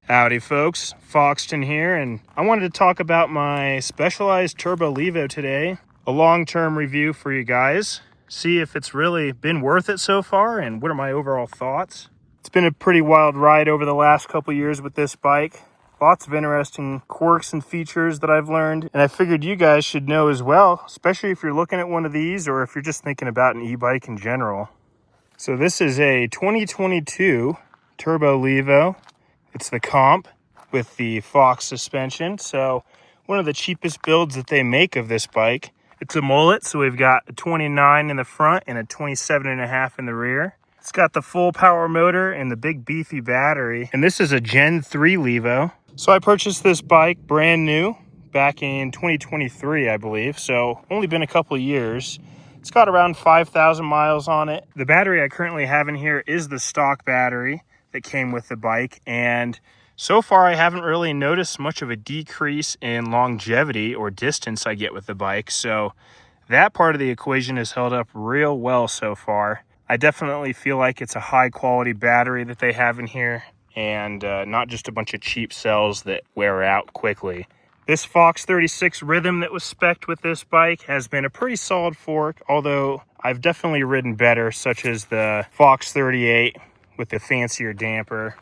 Howdy folks, Foxton here, and I wanted to talk about my Specialized Turbo Levo today. A long-term review for you guys. See if it's really been worth it so far and what are my overall thoughts. It's been a pretty wild ride over the last couple years with this bike. Lots of interesting quirks and features that I've learned, and I figured you guys should know as well, especially if you're looking at one of these or if you're just thinking about an e-bike in general. So this is a 2022 Turbo Levo. It's the comp with the Fox suspension. So one of the cheapest builds that they make of this bike. It's a mullet, so we've got a 29 in the front and a 27.5 in the rear. It's got the full power motor and the big beefy battery. And this is a Gen 3 Levo. So I purchased this bike brand new back in 2023, I believe. So only been a couple of years. It's got around 5,000 miles on it. The battery I currently have in here is the stock battery that came with the bike, and so far I haven't really noticed much of a decrease in longevity or distance I get with the bike, so that part of the equation has held up real well so far. I definitely feel like it's a high quality battery that they have in here, and not just a bunch of cheap cells that wear out quickly. This Fox 36 Rhythm that was spec'd with this bike has been a pretty solid fork, although I've definitely ridden better, such as the Fox 38 with the fancier damper.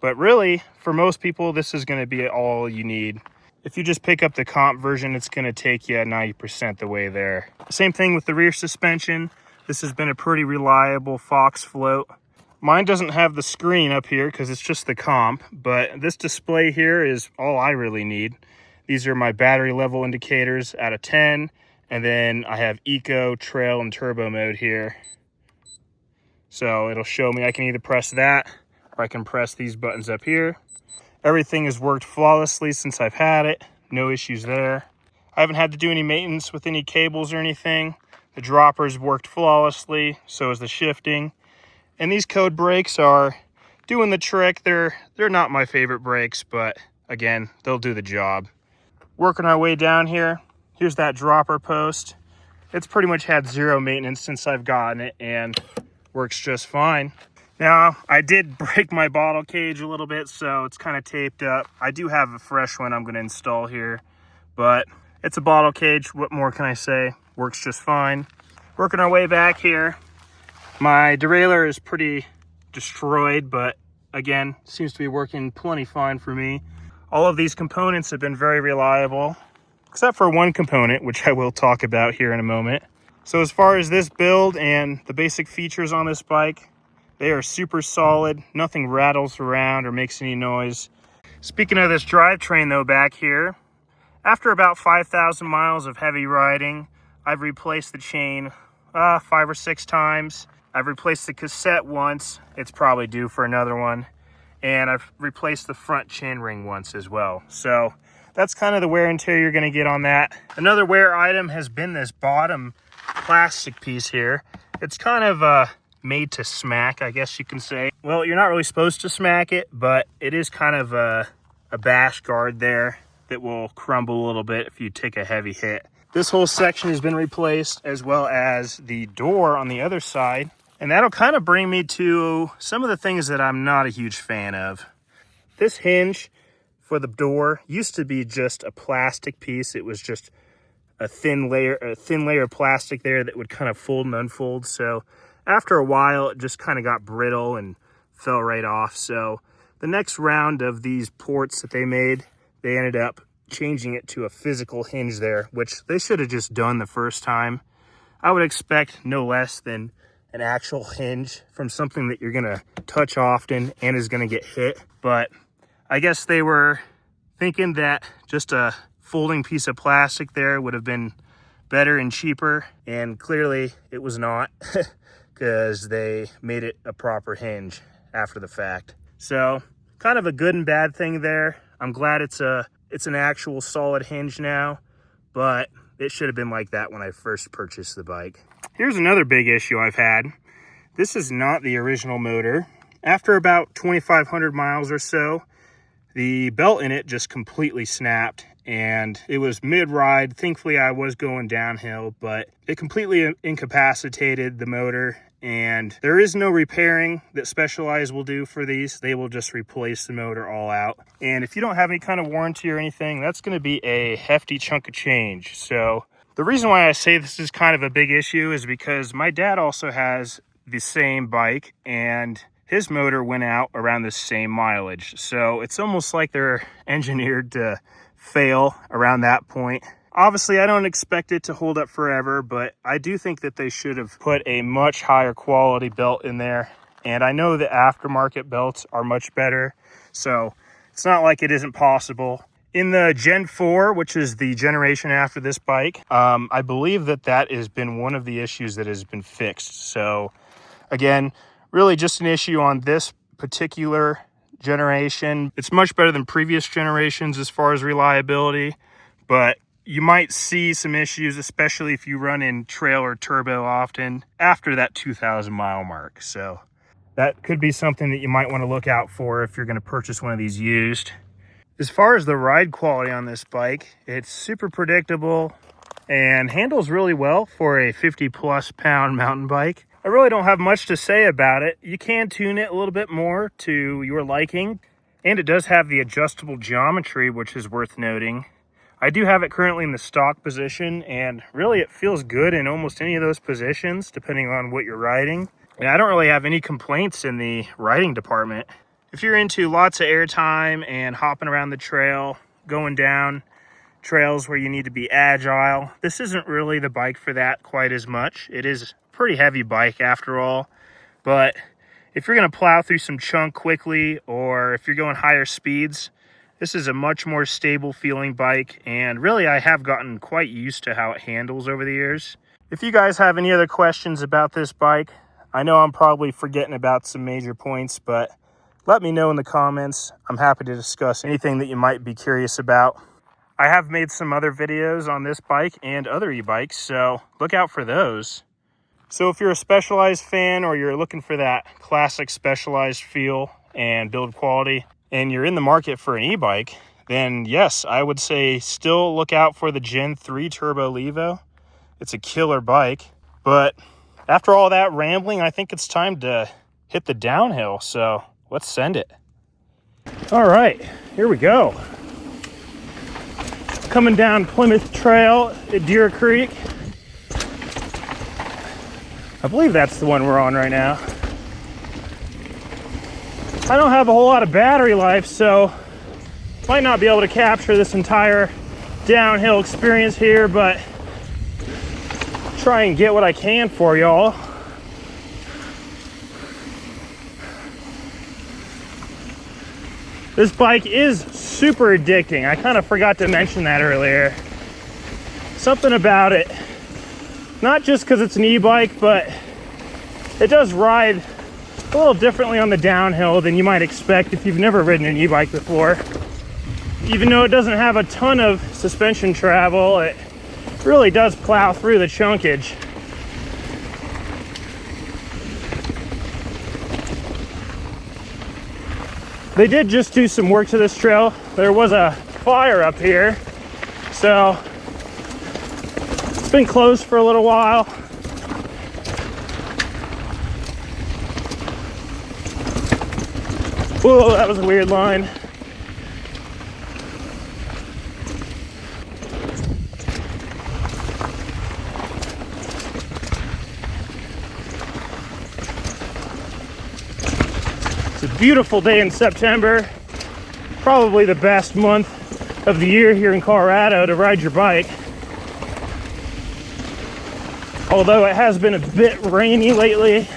But really, for most people, this is going to be all you need. If you just pick up the comp version, it's going to take you 90% the way there. Same thing with the rear suspension. This has been a pretty reliable Fox float. Mine doesn't have the screen up here because it's just the comp, but this display here is all I really need. These are my battery level indicators out of 10, and then I have Eco, Trail, and Turbo mode here. So it'll show me I can either press that or I can press these buttons up here. Everything has worked flawlessly since I've had it. No issues there. I haven't had to do any maintenance with any cables or anything. The droppers worked flawlessly, so is the shifting. And these code brakes are doing the trick. They're not my favorite brakes, but again, they'll do the job. Working our way down here. Here's that dropper post. It's pretty much had zero maintenance since I've gotten it and works just fine. Now, I did break my bottle cage a little bit, so it's kind of taped up. I do have a fresh one I'm going to install here, but it's a bottle cage. What more can I say? Works just fine. Working our way back here. My derailleur is pretty destroyed, but again, seems to be working plenty fine for me. All of these components have been very reliable, except for one component, which I will talk about here in a moment. So as far as this build and the basic features on this bike, they are super solid. Nothing rattles around or makes any noise. Speaking of this drivetrain though, back here, after about 5,000 miles of heavy riding, I've replaced the chain 5 or 6 times. I've replaced the cassette once. It's probably due for another one. And I've replaced the front chain ring once as well. So that's kind of the wear and tear you're going to get on that. Another wear item has been this bottom plastic piece here. It's kind of made to smack, I guess you can say. Well, you're not really supposed to smack it, but it is kind of a bash guard there that will crumble a little bit if you take a heavy hit. This whole section has been replaced, as well as the door on the other side. And that'll kind of bring me to some of the things that I'm not a huge fan of. This hinge for the door used to be just a plastic piece. It was just a thin layer of plastic there that would kind of fold and unfold. So after a while, it just kind of got brittle and fell right off. So the next round of these ports that they made, they ended up changing it to a physical hinge there, which they should have just done the first time. I would expect no less than an actual hinge from something that you're gonna touch often and is gonna get hit. But I guess they were thinking that just a folding piece of plastic there would have been better and cheaper, and clearly it was not because they made it a proper hinge after the fact. So kind of a good and bad thing there. I'm glad it's an actual solid hinge now, but it should have been like that when I first purchased the bike. Here's another big issue I've had. This is not the original motor. After about 2,500 miles or so, the belt in it just completely snapped, and it was mid-ride. Thankfully, I was going downhill, but it completely incapacitated the motor, and there is no repairing that Specialized will do for these. They will just replace the motor all out. And if you don't have any kind of warranty or anything, that's going to be a hefty chunk of change. So the reason why I say this is kind of a big issue is because my dad also has the same bike, and his motor went out around the same mileage. So it's almost like they're engineered to fail around that point. Obviously, I don't expect it to hold up forever, but I do think that they should have put a much higher quality belt in there. And I know the aftermarket belts are much better, so it's not like it isn't possible. In the Gen 4, which is the generation after this bike, I believe that has been one of the issues that has been fixed. So again, really just an issue on this particular generation. It's much better than previous generations as far as reliability, but you might see some issues, especially if you run in trail or turbo often after that 2,000 mile mark. So that could be something that you might want to look out for if you're going to purchase one of these used. As far as the ride quality on this bike, it's super predictable and handles really well for a 50+ pound mountain bike. I really don't have much to say about it. You can tune it a little bit more to your liking, and it does have the adjustable geometry, which is worth noting. I do have it currently in the stock position, and really it feels good in almost any of those positions, depending on what you're riding. And I don't really have any complaints in the riding department. If you're into lots of airtime and hopping around the trail, going down trails where you need to be agile, this isn't really the bike for that quite as much. It is a pretty heavy bike after all, but if you're going to plow through some chunk quickly, or if you're going higher speeds, this is a much more stable feeling bike, and really I have gotten quite used to how it handles over the years. If you guys have any other questions about this bike, I know I'm probably forgetting about some major points, but let me know in the comments. I'm happy to discuss anything that you might be curious about. I have made some other videos on this bike and other e-bikes, so look out for those. So if you're a Specialized fan, or you're looking for that classic Specialized feel and build quality, and you're in the market for an e-bike, then yes, I would say still look out for the Gen 3 Turbo Levo. It's a killer bike, but after all that rambling, I think it's time to hit the downhill, so let's send it. All right, here we go. Coming down Plymouth Trail at Deer Creek. I believe that's the one we're on right now. I don't have a whole lot of battery life, so might not be able to capture this entire downhill experience here, but try and get what I can for y'all. This bike is super addicting. I kind of forgot to mention that earlier. Something about it, not just because it's an e-bike, but it does ride a little differently on the downhill than you might expect if you've never ridden an e-bike before. Even though it doesn't have a ton of suspension travel, it really does plow through the chunkage. They did just do some work to this trail. There was a fire up here, so it's been closed for a little while. Whoa, that was a weird line. It's a beautiful day in September, probably the best month of the year here in Colorado to ride your bike. Although it has been a bit rainy lately,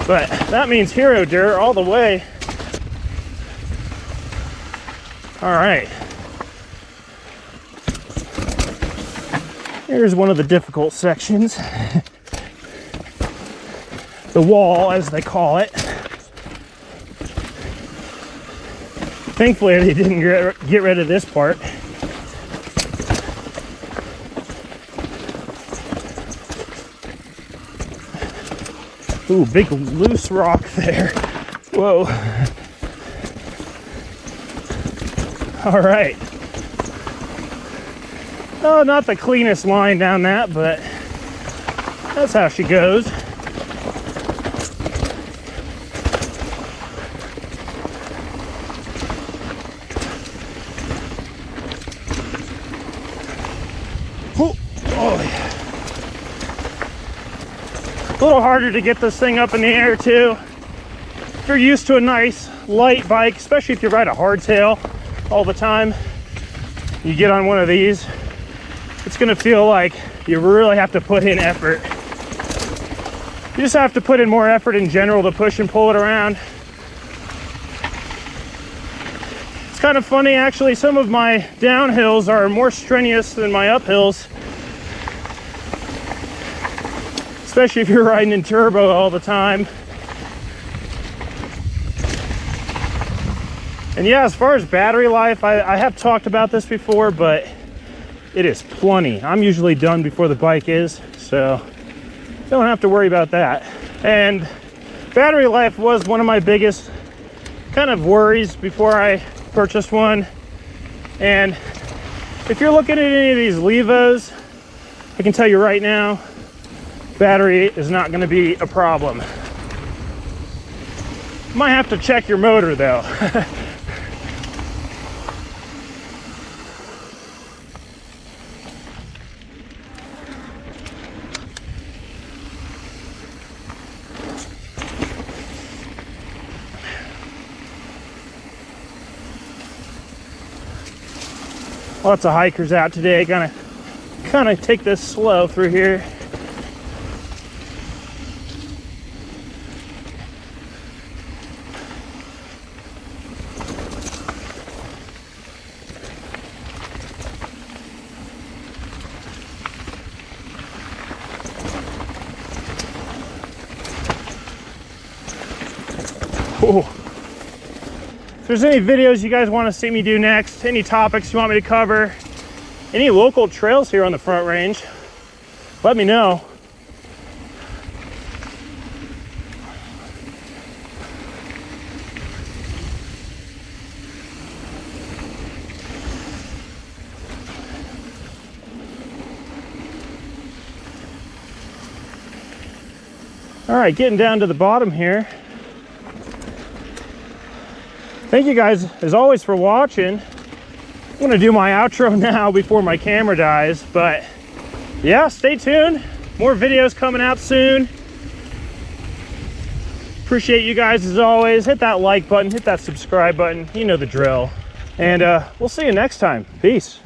but that means hero dirt all the way. All right. Here's one of the difficult sections. The wall, as they call it. Thankfully, they didn't get rid of this part. Ooh, big loose rock there. Whoa. All right. Oh, not the cleanest line down that, but that's how she goes. A little harder to get this thing up in the air too. If you're used to a nice light bike, especially if you ride a hardtail all the time, you get on one of these, it's gonna feel like you really have to put in effort. You just have to put in more effort in general to push and pull it around. It's kind of funny actually, some of my downhills are more strenuous than my uphills, especially if you're riding in turbo all the time. And yeah, as far as battery life, I have talked about this before, but it is plenty. I'm usually done before the bike is, so don't have to worry about that. And battery life was one of my biggest kind of worries before I purchased one. And if you're looking at any of these Levos, I can tell you right now, battery is not going to be a problem. Might have to check your motor though. Lots of hikers out today. Gonna kind of take this slow through here. Ooh. If there's any videos you guys want to see me do next, any topics you want me to cover, any local trails here on the Front Range, let me know. All right, getting down to the bottom here. Thank you guys, as always, for watching. I'm gonna do my outro now before my camera dies, but yeah, stay tuned. More videos coming out soon. Appreciate you guys as always. Hit that like button, hit that subscribe button. You know the drill. And we'll see you next time. Peace.